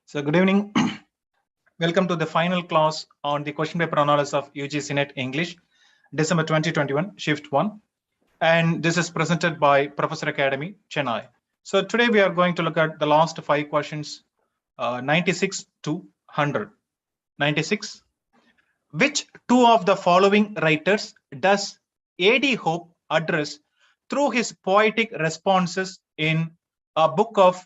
So good evening. Welcome to the final class on the question paper analysis of UGC NET English, December 2021, Shift 1. And this is presented by Professor Academy, Chennai. So today we are going to look at the last 5 questions, 96 to 100. 96. Which two of the following writers does A.D. Hope address through his poetic responses in a book of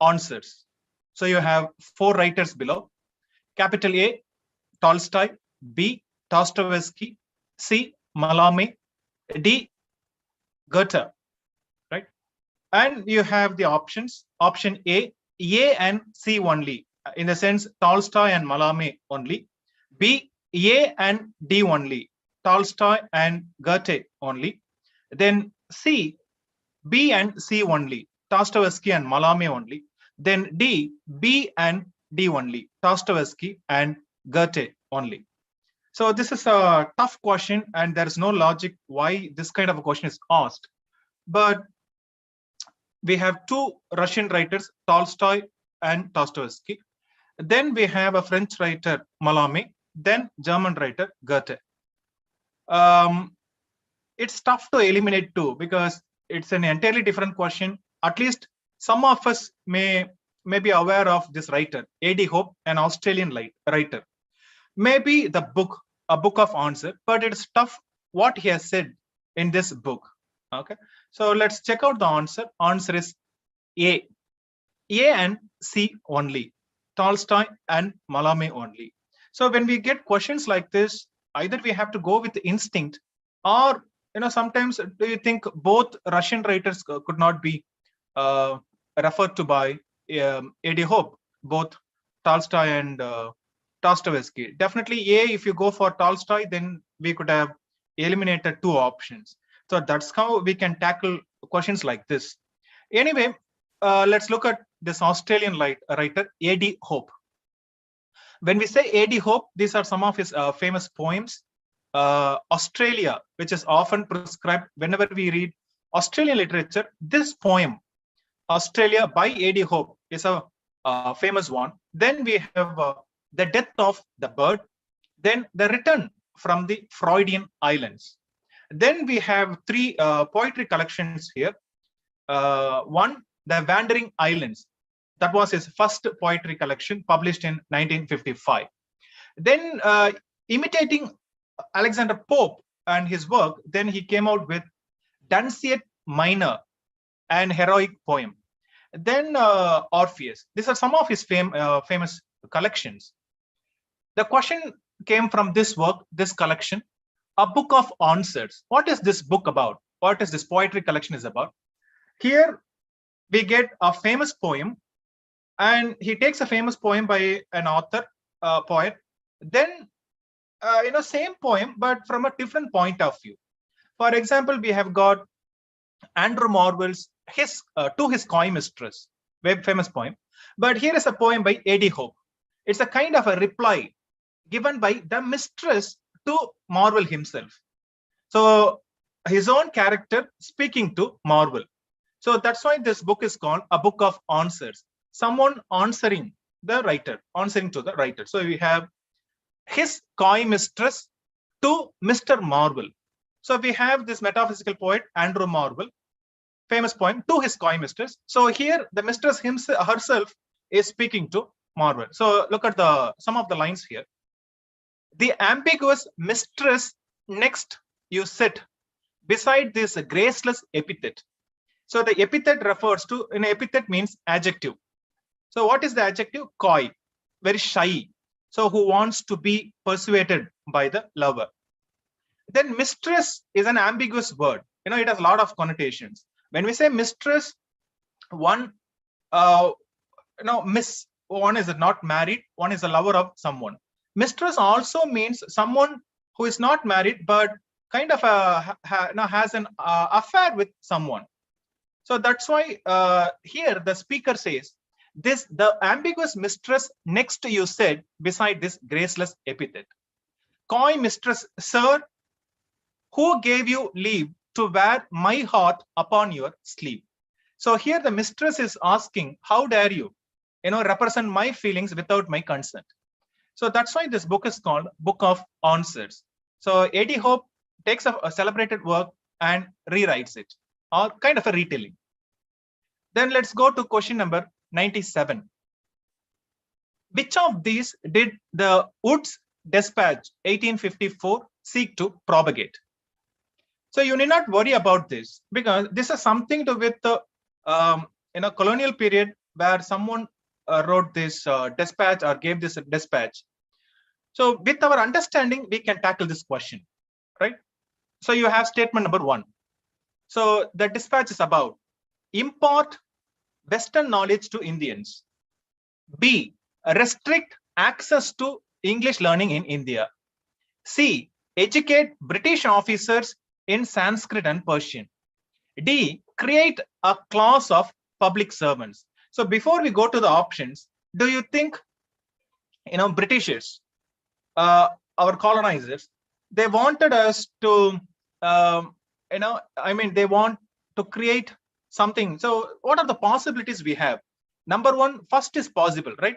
answers? So you have 4 writers below. Capital A, Tolstoy, B, Dostoevsky, C, Malame, D, Goethe, right? And you have the options. Option A and C only, in the sense Tolstoy and Malame only. B, A and D only, Tolstoy and Goethe only. Then C, B and C only, Dostoevsky and Malame only. Then D, B and D only, Dostoevsky and Goethe only. So this is a tough question, and there is no logic why this kind of a question is asked. But we have 2 Russian writers, Tolstoy and Dostoevsky. Then we have a French writer, Malame. Then German writer, Goethe. It's tough to eliminate 2 because it's an entirely different question. At least some of us may be aware of this writer, A.D. Hope, an Australian writer. Maybe a book of answer, but it's tough what he has said in this book. Okay, so let's check out the answer. Answer is A and C only, Tolstoy and Malame only. So when we get questions like this, either we have to go with instinct, or sometimes do you think both Russian writers could not be referred to by A.D. Hope, both Tolstoy and Dostoevsky? Definitely A. If you go for Tolstoy, then we could have eliminated 2 options. So that's how we can tackle questions like this. Anyway, let's look at this Australian writer, A.D. Hope. When we say A.D. Hope, these are some of his famous poems. Australia, which is often prescribed whenever we read Australian literature, this poem, Australia by A.D. Hope, is a famous one. Then we have The Death of the Bird, then The Return from the Freudian Islands. Then we have 3 poetry collections here. One, The Wandering Islands. That was his first poetry collection, published in 1955. Then imitating Alexander Pope and his work, then he came out with Dunciad Minor, an heroic poem. Then Orpheus. These are some of his famous collections. The question came from this work, this collection, a book of answers. What is this book about? What is this poetry collection is about? Here we get a famous poem, and he takes a famous poem by an author, poet. Then same poem, but from a different point of view. For example, we have got Andrew Marvell's To His Coy Mistress, very famous poem. But here is a poem by A.D. Hope. It's a kind of a reply given by the mistress to Marvell himself. So his own character speaking to Marvell. So that's why this book is called a book of answers. Someone answering the writer, answering to the writer. So we have his coy mistress to Mr. Marvell. So we have this metaphysical poet, Andrew Marvell, famous poem, To His Coy Mistress. So here the mistress herself is speaking to Marvell. So look at some of the lines here. The ambiguous mistress next you sit beside this graceless epithet. So the epithet refers to, an epithet means adjective. So what is the adjective? Coy, very shy. So who wants to be persuaded by the lover. Then mistress is an ambiguous word. It has a lot of connotations. When we say mistress, one, miss, one is not married, one is a lover of someone. Mistress also means someone who is not married, but kind of has an affair with someone. So that's why here the speaker says, the ambiguous mistress next you said beside this graceless epithet. Coy mistress, sir, who gave you leave to wear my heart upon your sleeve? So here the mistress is asking, how dare you? represent my feelings without my consent. So that's why this book is called Book of Answers. So A.D. Hope takes a celebrated work and rewrites it, or kind of a retelling. Then let's go to question number 97. Which of these did the Woods Dispatch 1854 seek to propagate? So you need not worry about this, because this is something to with the colonial period where someone wrote this dispatch or gave this dispatch. So with our understanding, we can tackle this question, right? So you have statement number 1. So the dispatch is about impart Western knowledge to Indians. B, restrict access to English learning in India. C, educate British officers in Sanskrit and Persian. D, create a class of public servants. So before we go to the options, do you think, Britishers, our colonizers, they wanted us to, they want to create something. So what are the possibilities we have? Number 1, first is possible, right?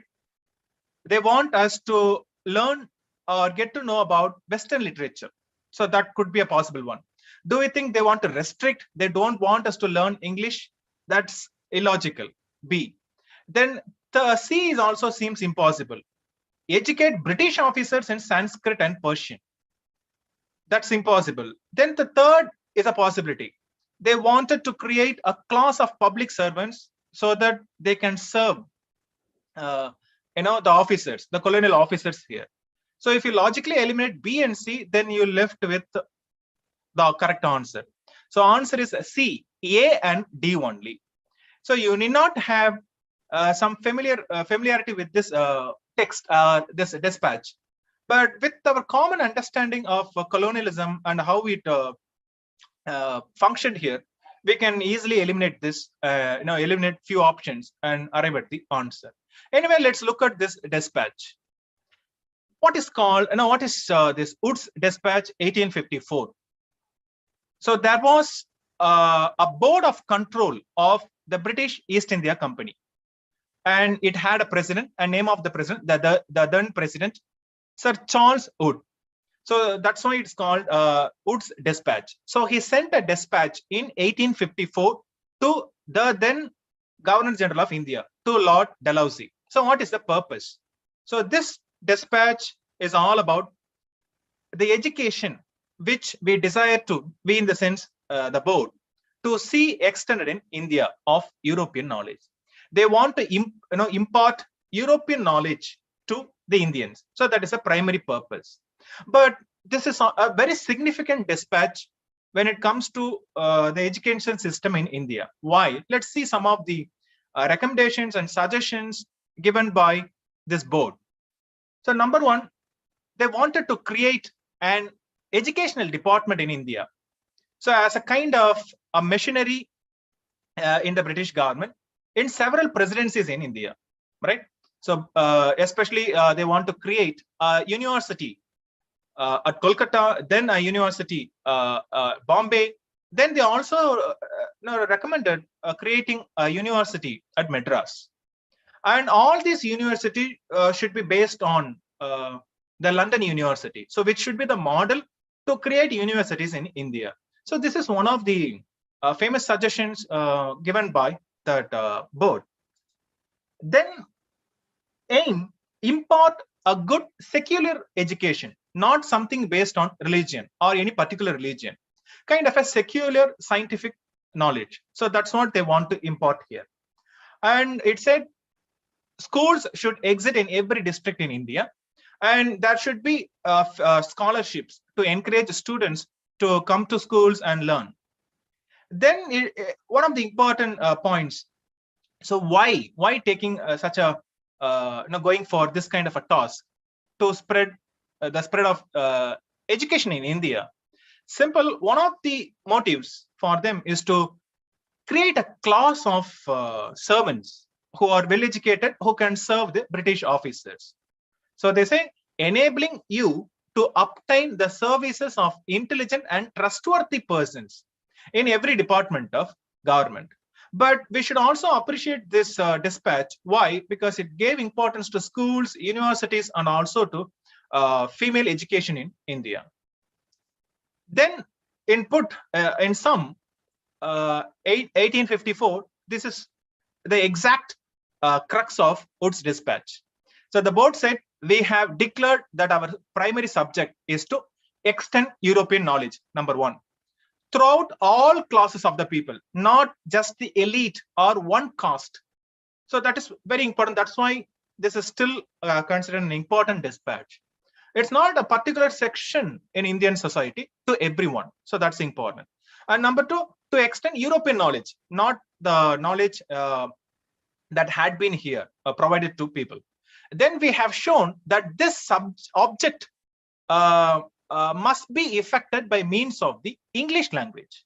They want us to learn or get to know about Western literature. So that could be a possible one. Do we think they want to restrict? They don't want us to learn English? That's illogical. B. Then the C is also seems impossible. Educate British officers in Sanskrit and Persian. That's impossible. Then the third is a possibility. They wanted to create a class of public servants so that they can serve the officers, the colonial officers here. So if you logically eliminate B and C, then you're left with the correct answer. So answer is C, A and D only. So you need not have some familiarity with this text, this dispatch, but with our common understanding of colonialism and how it functioned here, we can easily eliminate this, eliminate few options and arrive at the answer. Anyway, let's look at this dispatch. What is called, what is this Woods Dispatch 1854? So there was a board of control of the British East India Company, and it had a president, a name of the president, the then president, Sir Charles Wood. So that's why it's called Woods Dispatch. So he sent a dispatch in 1854 to the then Governor General of India, to Lord Dalhousie. So what is the purpose? So this dispatch is all about the education which we desire to be, in the sense the board, to see extended in India of European knowledge. They want to impart European knowledge to the Indians. So that is a primary purpose. But this is a very significant dispatch when it comes to the education system in India. Why? Let's see some of the recommendations and suggestions given by this board. So number 1, they wanted to create an educational department in India. So as a kind of a machinery in the British government in several presidencies in India, right? So especially they want to create a university at Kolkata, then a university Bombay. Then they also recommended creating a university at Madras. And all these universities should be based on the London University, so which should be the model to create universities in India. So this is one of the famous suggestions given by that board. Then aim, impart a good secular education, not something based on religion or any particular religion, kind of a secular scientific knowledge. So that's what they want to impart here. And it said schools should exist in every district in India, and there should be scholarships to encourage students to come to schools and learn. Then one of the important points. So why taking such a going for this kind of a task to spread the spread of education in India? Simple. One of the motives for them is to create a class of servants who are well educated, who can serve the British officers. So they say, enabling you to obtain the services of intelligent and trustworthy persons in every department of government. But we should also appreciate this dispatch. Why? Because it gave importance to schools, universities, and also to female education in India. Then, in sum, 1854, this is the exact crux of Wood's dispatch. So the board said, we have declared that our primary subject is to extend European knowledge, number one, throughout all classes of the people, not just the elite or one caste. So that is very important. That's why this is still considered an important dispatch. It's not a particular section in Indian society, to everyone. So that's important. And number two, to extend European knowledge, not the knowledge that had been here provided to people. Then we have shown that this object must be effected by means of the English language.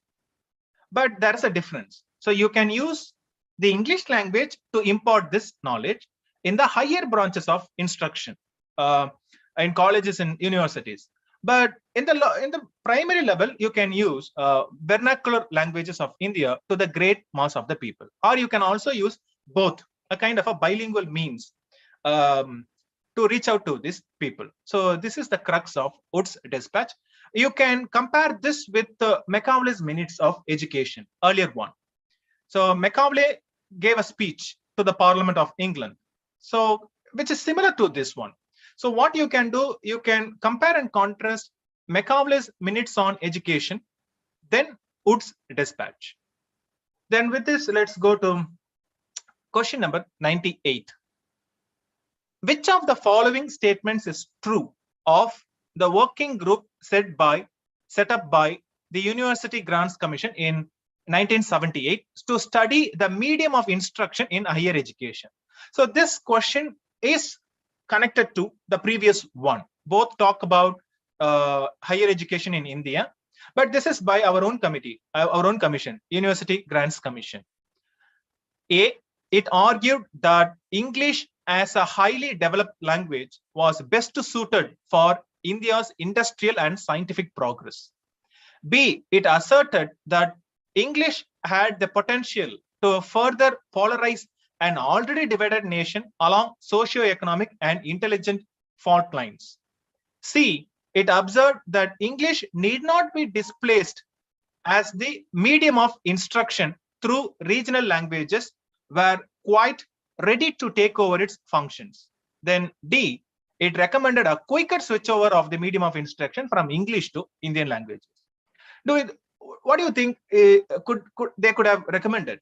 But there is a difference. So you can use the English language to impart this knowledge in the higher branches of instruction, in colleges and universities. But in the primary level, you can use vernacular languages of India to the great mass of the people. Or you can also use both, a kind of a bilingual means to reach out to these people. So this is the crux of Wood's dispatch. You can compare this with Macaulay's Minutes of Education, earlier one. So Macaulay gave a speech to the Parliament of England, so which is similar to this one. So what you can do, you can compare and contrast Macaulay's Minutes on Education, then Wood's dispatch. Then with this, let's go to question number 98. Which of the following statements is true of the working group set up by the University Grants Commission in 1978 to study the medium of instruction in higher education? So this question is connected to the previous one. Both talk about higher education in India, but this is by our own committee, our own commission, University Grants Commission. A, it argued that English as a highly developed language was best suited for India's industrial and scientific progress. B, it asserted that English had the potential to further polarize an already divided nation along socio-economic and intelligent fault lines. C, it observed that English need not be displaced as the medium of instruction through regional languages were quite ready to take over its functions. Then D, it recommended a quicker switchover of the medium of instruction from English to Indian languages. What do you think they could have recommended?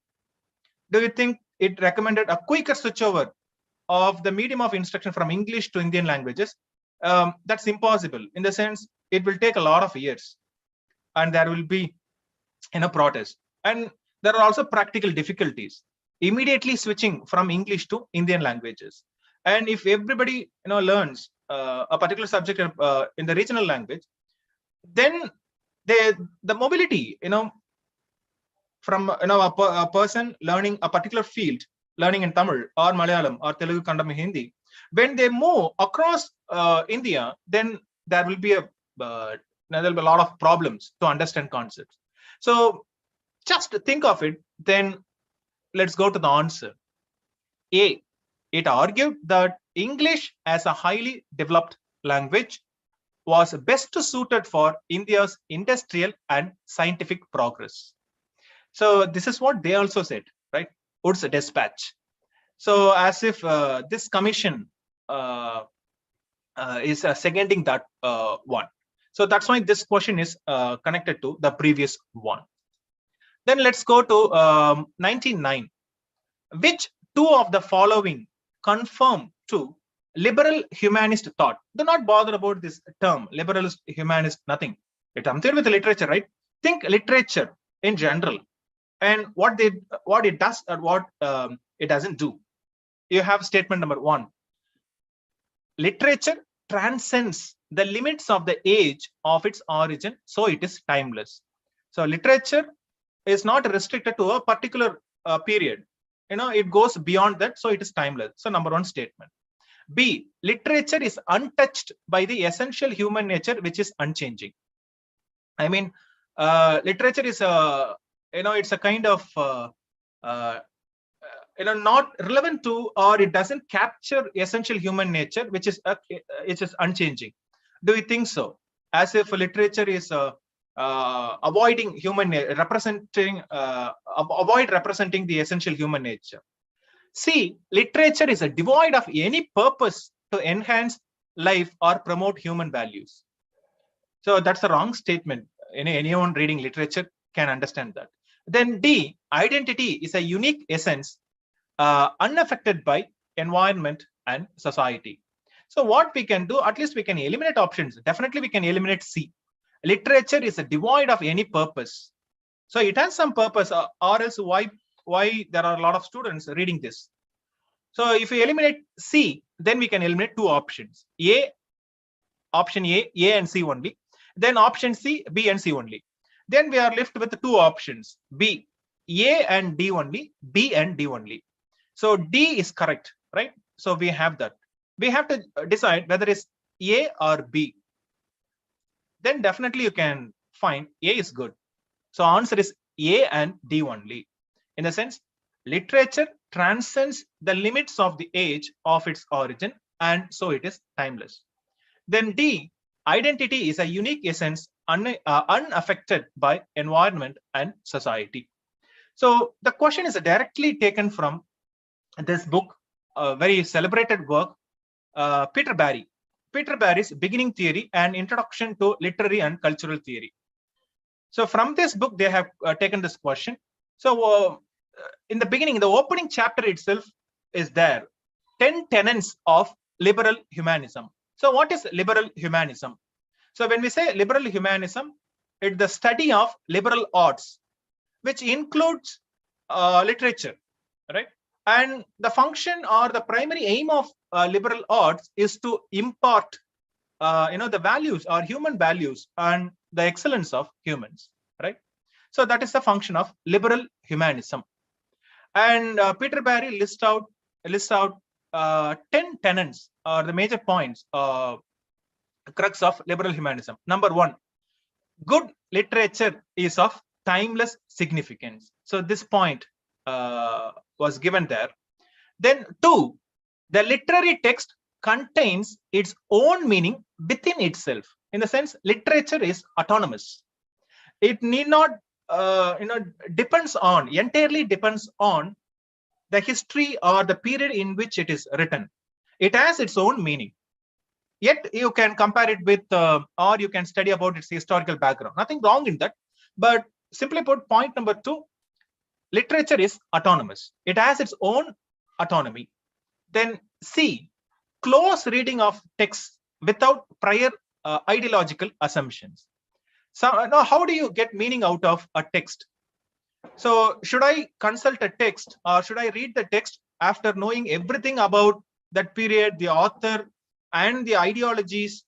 Do you think it recommended a quicker switchover of the medium of instruction from English to Indian languages? That's impossible, in the sense it will take a lot of years and there will be protest. And there are also practical difficulties immediately switching from English to Indian languages. And if everybody learns a particular subject in the regional language, then the mobility from a person learning a particular field, learning in Tamil or Malayalam or Telugu, Kannada, Hindi, when they move across India, then there will be a lot of problems to understand concepts. So just think of it. Then let's go to the answer. A, it argued that English as a highly developed language was best suited for India's industrial and scientific progress. So this is what they also said, right? Wood's dispatch. So as if this commission is seconding that one. So that's why this question is connected to the previous one. Then let's go to 99. Which two of the following confirm to liberal humanist thought? Do not bother about this term, liberalist, humanist, nothing. It comes with literature, right? Think literature in general and what it does or what it doesn't do. You have statement number 1. Literature transcends the limits of the age of its origin, so it is timeless. So literature is not restricted to a particular period. It goes beyond that, so it is timeless. So number 1 statement. B, literature is untouched by the essential human nature, which is unchanging. I mean, literature is it's a kind of not relevant to, or it doesn't capture essential human nature, which is unchanging. Do you think so? As if literature is avoiding avoid representing the essential human nature. See, literature is devoid of any purpose to enhance life or promote human values. So that's a wrong statement. Anyone reading literature can understand that. Then D, identity is a unique essence unaffected by environment and society. So what we can do, at least we can eliminate options. Definitely we can eliminate C. Literature is devoid of any purpose. So it has some purpose, or else why there are a lot of students reading this. So if we eliminate C, then we can eliminate two options. Option A and C only. Then option C, B and C only. Then we are left with two options, B, A and D only, B and D only. So D is correct, right? So we have that. We have to decide whether it's A or B. Then definitely you can find A is good. So answer is A and D only. In the sense, literature transcends the limits of the age of its origin, and so it is timeless. Then D, identity is a unique essence unaffected by environment and society. So the question is directly taken from this book, a very celebrated work, Peter Barry's Beginning Theory and Introduction to Literary and Cultural Theory. So from this book, they have taken this question. So in the beginning, the opening chapter itself is there, 10 tenets of liberal humanism. So what is liberal humanism? So when we say liberal humanism, it's the study of liberal arts, which includes literature, right? And the function or the primary aim of liberal arts is to impart the values or human values and the excellence of humans, right? So that is the function of liberal humanism. And Peter Barry lists out 10 tenets or the major points, crux of liberal humanism. Number 1, good literature is of timeless significance. So this point was given there. Then 2, the literary text contains its own meaning within itself. In the sense, literature is autonomous. It need not entirely depends on the history or the period in which it is written. It has its own meaning. Yet you can compare it with or you can study about its historical background. Nothing wrong in that. But simply put, point number 2, literature is autonomous. It has its own autonomy. Then C, close reading of texts without prior ideological assumptions. So now, how do you get meaning out of a text? So should I consult a text, or should I read the text after knowing everything about that period, the author, and the ideologies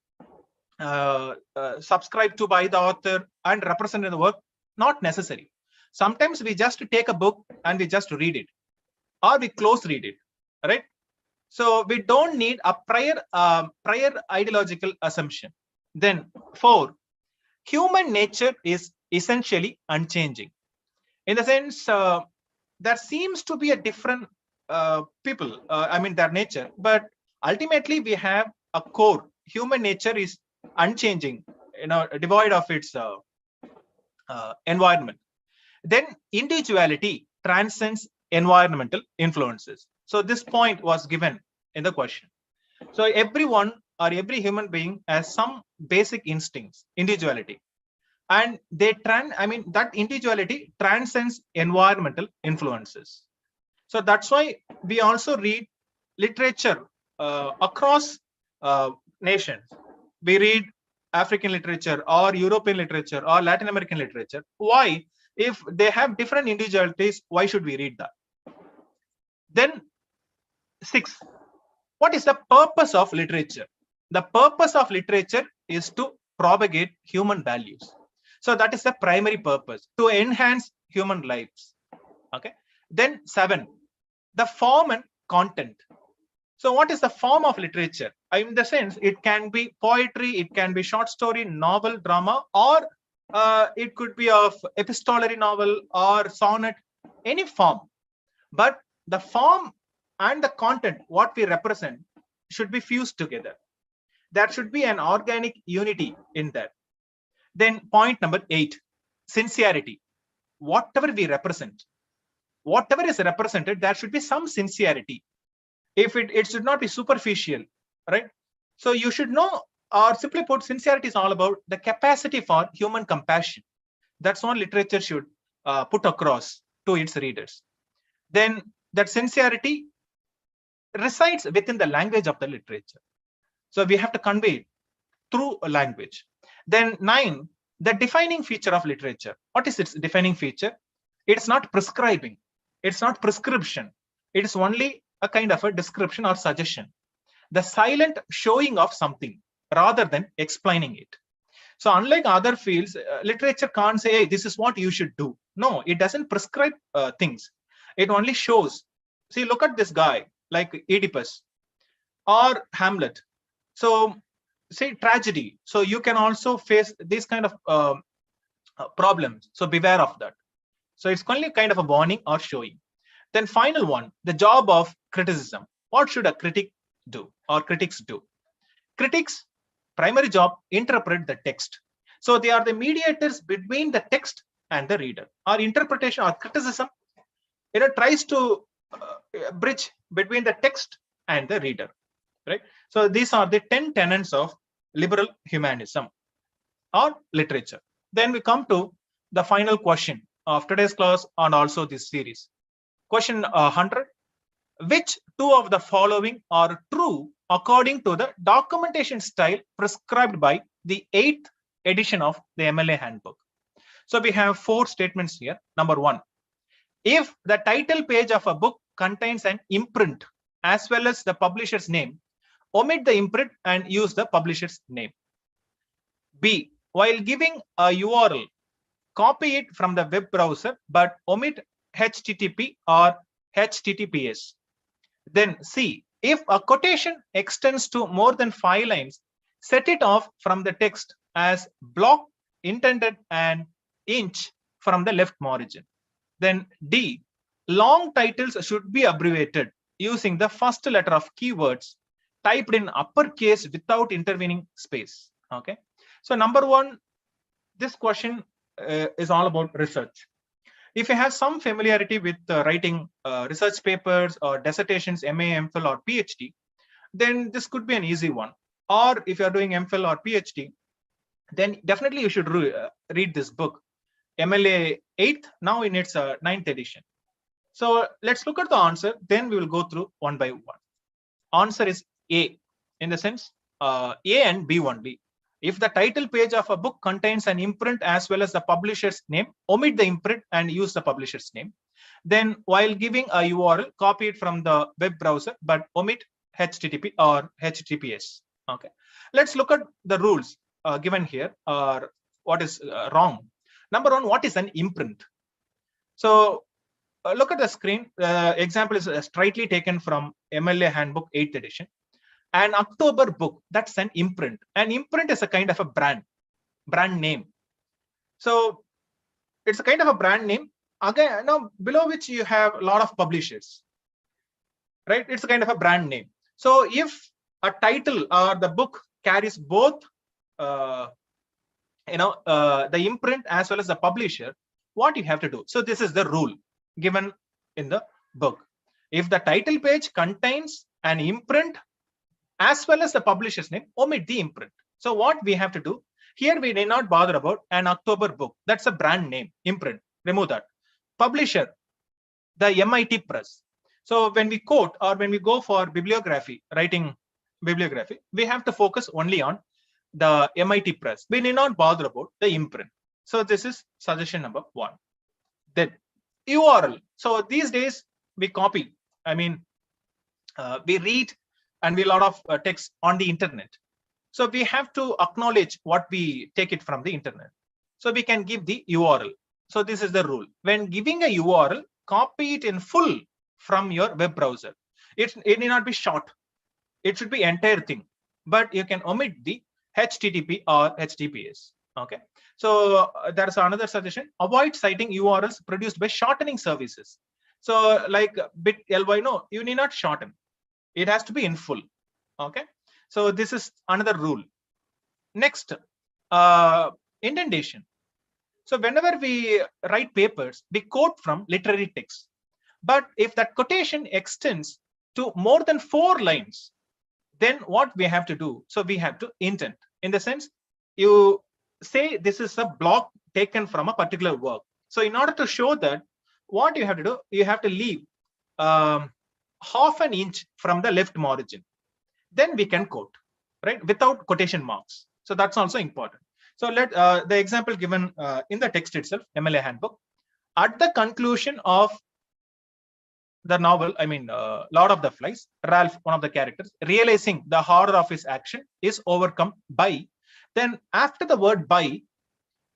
subscribed to by the author and represented in the work? Not necessary. Sometimes we just take a book and we just read it, or we close read it, right? So we don't need a prior ideological assumption. Then 4, human nature is essentially unchanging. In the sense, there seems to be a different people, their nature, but ultimately we have a core. Human nature is unchanging, devoid of its environment. Then individuality transcends environmental influences. So this point was given in the question. So everyone or every human being has some basic instincts, individuality, and that individuality transcends environmental influences. So that's why we also read literature across nations. We read African literature or European literature or Latin American literature. Why? If they have different individualities, why should we read that? Then 6, what is the purpose of literature? The purpose of literature is to propagate human values. So that is the primary purpose, to enhance human lives. Okay. Then 7, the form and content. So what is the form of literature? In the sense, it can be poetry, it can be short story, novel, drama, or it could be of epistolary novel or sonnet, any form. but the form and the content, what we represent, should be fused together. There should be an organic unity in that. Then point number 8, sincerity. Whatever we represent, whatever is represented, there should be some sincerity. If it should not be superficial, right? So you should know, or simply put, sincerity is all about the capacity for human compassion. That's what literature should put across to its readers. Then that sincerity resides within the language of the literature. So we have to convey it through a language. Then 9, the defining feature of literature. What is its defining feature? It's not prescribing. It's not prescription. It is only a kind of a description or suggestion. The silent showing of something rather than explaining it. So unlike other fields, literature can't say, hey, this is what you should do. No, it doesn't prescribe things. It only shows. See, look at this guy like Oedipus or Hamlet. So say tragedy. So you can also face these kind of problems. So beware of that. So it's only kind of a warning or showing. Then final one, the job of criticism. What should a critic do or critics do? Critics' primary job, interpret the text. So they are the mediators between the text and the reader. Our interpretation or criticism, tries to bridge between the text and the reader, right? So these are the 10 tenets of liberal humanism or literature. Then we come to the final question of today's class and also this series. Question 100. Which two of the following are true according to the documentation style prescribed by the 8th edition of the MLA handbook? So we have 4 statements here. Number 1, if the title page of a book contains an imprint as well as the publisher's name, omit the imprint and use the publisher's name. B, while giving a URL, copy it from the web browser but omit HTTP or HTTPS. Then C, if a quotation extends to more than 5 lines, set it off from the text as block intended an inch from the left margin. Then D, long titles should be abbreviated using the first letter of keywords typed in uppercase without intervening space. Okay. So number 1, this question is all about research. If you have some familiarity with writing research papers or dissertations, MA, MPhil or PhD, then this could be an easy one. Or if you're doing MPhil or PhD, then definitely you should read this book, MLA 8th, now in its 9th edition. So let's look at the answer, then we will go through one by one. Answer is A, in the sense A and B only. If the title page of a book contains an imprint as well as the publisher's name, omit the imprint and use the publisher's name. Then while giving a URL, copy it from the web browser, but omit HTTP or HTTPS. Okay. Let's look at the rules given here, or what is wrong. Number 1, what is an imprint? So look at the screen. Example is straightly taken from MLA Handbook 8th edition. An October book, that's an imprint. An imprint is a kind of a brand name. So it's a kind of a brand name. Again, now below which you have a lot of publishers, right? It's a kind of a brand name. So if a title or the book carries both, the imprint as well as the publisher, what you have to do? So this is the rule given in the book. If the title page contains an imprint as well as the publisher's name, omit the imprint. So what we have to do here, we need not bother about an October book. That's a brand name, imprint. Remove that. Publisher, the MIT Press. So when we quote or when we go for bibliography, writing bibliography, we have to focus only on the MIT Press. We need not bother about the imprint. So this is suggestion number 1. Then URL. So these days we copy. We read and we lot of text on the internet. So we have to acknowledge what we take it from the internet. So we can give the URL. So this is the rule. When giving a URL, copy it in full from your web browser. It need not be short. It should be entire thing. But you can omit the HTTP or HTTPS. Okay. So there's another suggestion. Avoid citing URLs produced by shortening services. So like bit ly, no, you need not shorten. It has to be in full. Okay. So this is another rule. Next, indentation. So whenever we write papers, we quote from literary text. But if that quotation extends to more than 4 lines, then what we have to do? So we have to indent. In the sense, you say this is a block taken from a particular work. So in order to show that, what you have to do, you have to leave half an inch from the left margin. Then we can quote, right, without quotation marks. So that's also important. So let the example given in the text itself, MLA handbook, at the conclusion of the novel, I mean, Lord of the Flies, Ralph, one of the characters, realizing the horror of his action, is overcome by. Then after the word by,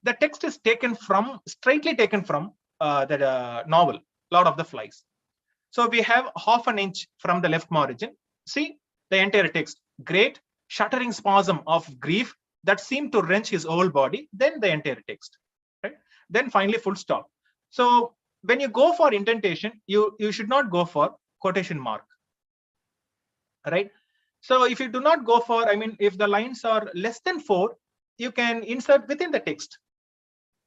the text is taken from, straightly taken from the novel, Lord of the Flies. So we have half an inch from the left margin. See the entire text. Great shuddering spasm of grief that seemed to wrench his whole body. Then the entire text. Right? Then finally full stop. So when you go for indentation, you should not go for quotation mark. Right? So if you do not go for, I mean, if the lines are less than 4, you can insert within the text.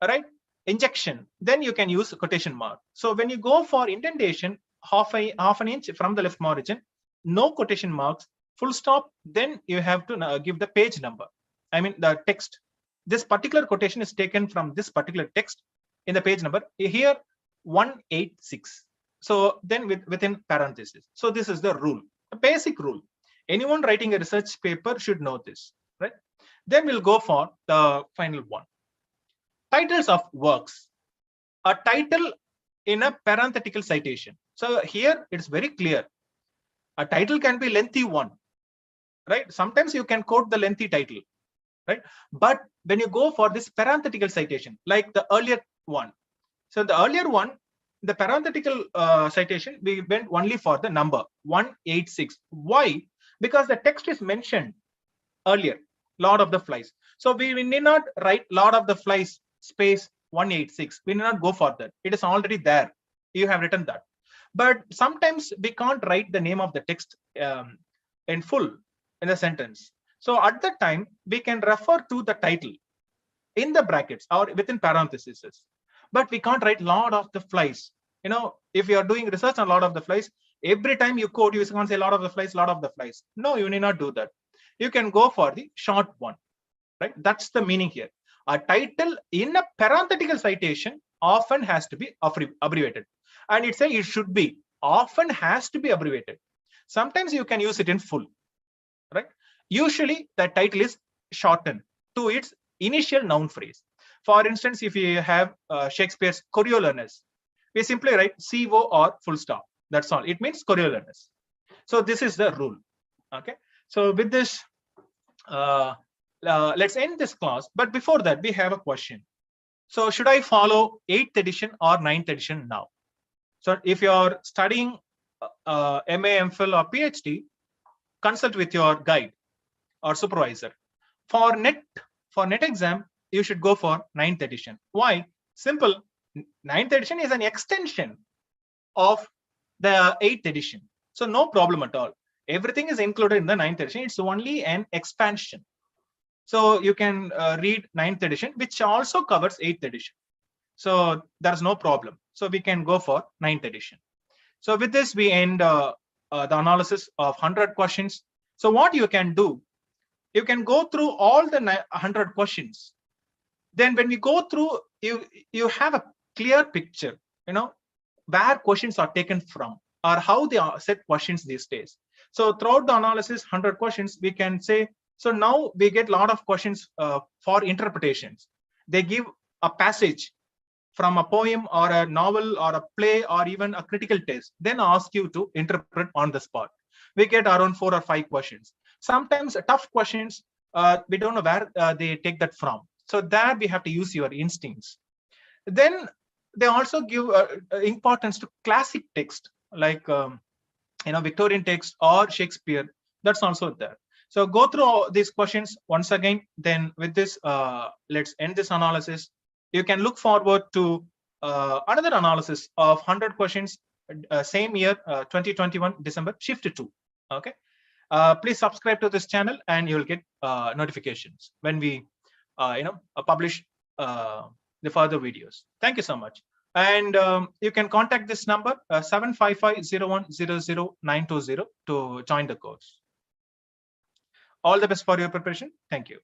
Right? Injection. Then you can use quotation mark. So when you go for indentation, half an inch from the left margin, no quotation marks, full stop, then you have to give the page number. I mean the text. This particular quotation is taken from this particular text in the page number. Here 186. So then within parentheses. So this is the rule, a basic rule. Anyone writing a research paper should know this, right? Then we'll go for the final one. Titles of works. A title in a parenthetical citation. So here it's very clear. A title can be lengthy one, right? Sometimes you can quote the lengthy title, right? But when you go for this parenthetical citation, like the earlier one. So the earlier one, the parenthetical citation, we went only for the number 186. Why? Because the text is mentioned earlier, Lord of the Flies. So we need not write Lord of the Flies space 186. We need not go for that. It is already there. You have written that. But sometimes we can't write the name of the text in full in a sentence. So at that time, we can refer to the title in the brackets or within parentheses. But we can't write Lord of the Flies. You know, if you are doing research on Lord of the Flies, every time you quote, you can't say Lord of the Flies, Lord of the Flies. No, you need not do that. You can go for the short one, right? That's the meaning here. A title in a parenthetical citation often has to be abbreviated. And it says it should be, often has to be abbreviated. Sometimes you can use it in full, right? Usually the title is shortened to its initial noun phrase. For instance, if you have Shakespeare's Coriolanus, we simply write CO or full stop. That's all. It means Coriolanus. So this is the rule. Okay. So with this, let's end this class. But before that, we have a question. So should I follow 8th edition or 9th edition now? So if you're studying MA, MPhil or PhD, consult with your guide or supervisor. For NET exam, you should go for 9th edition. Why? Simple. 9th edition is an extension of the 8th edition. So no problem at all. Everything is included in the 9th edition. It's only an expansion. So you can read 9th edition, which also covers 8th edition. So there's no problem. So we can go for 9th edition. So with this, we end the analysis of 100 questions. So what you can do, you can go through all the 100 questions. Then when we go through, you have a clear picture, you know, where questions are taken from or how they are set questions these days. So throughout the analysis, 100 questions, we can say, so now we get a lot of questions for interpretations. They give a passage from a poem or a novel or a play or even a critical test, then ask you to interpret on the spot. We get around 4 or 5 questions. Sometimes tough questions, we don't know where they take that from. So there we have to use your instincts. Then they also give importance to classic text like Victorian text or Shakespeare. That's also there. So go through all these questions once again. Then with this, let's end this analysis. You can look forward to another analysis of 100 questions same year, 2021 December, shift 2. Okay. Please subscribe to this channel and you'll get notifications when we publish the further videos. Thank you so much. And you can contact this number 755-0100-920 to join the course. All the best for your preparation. Thank you.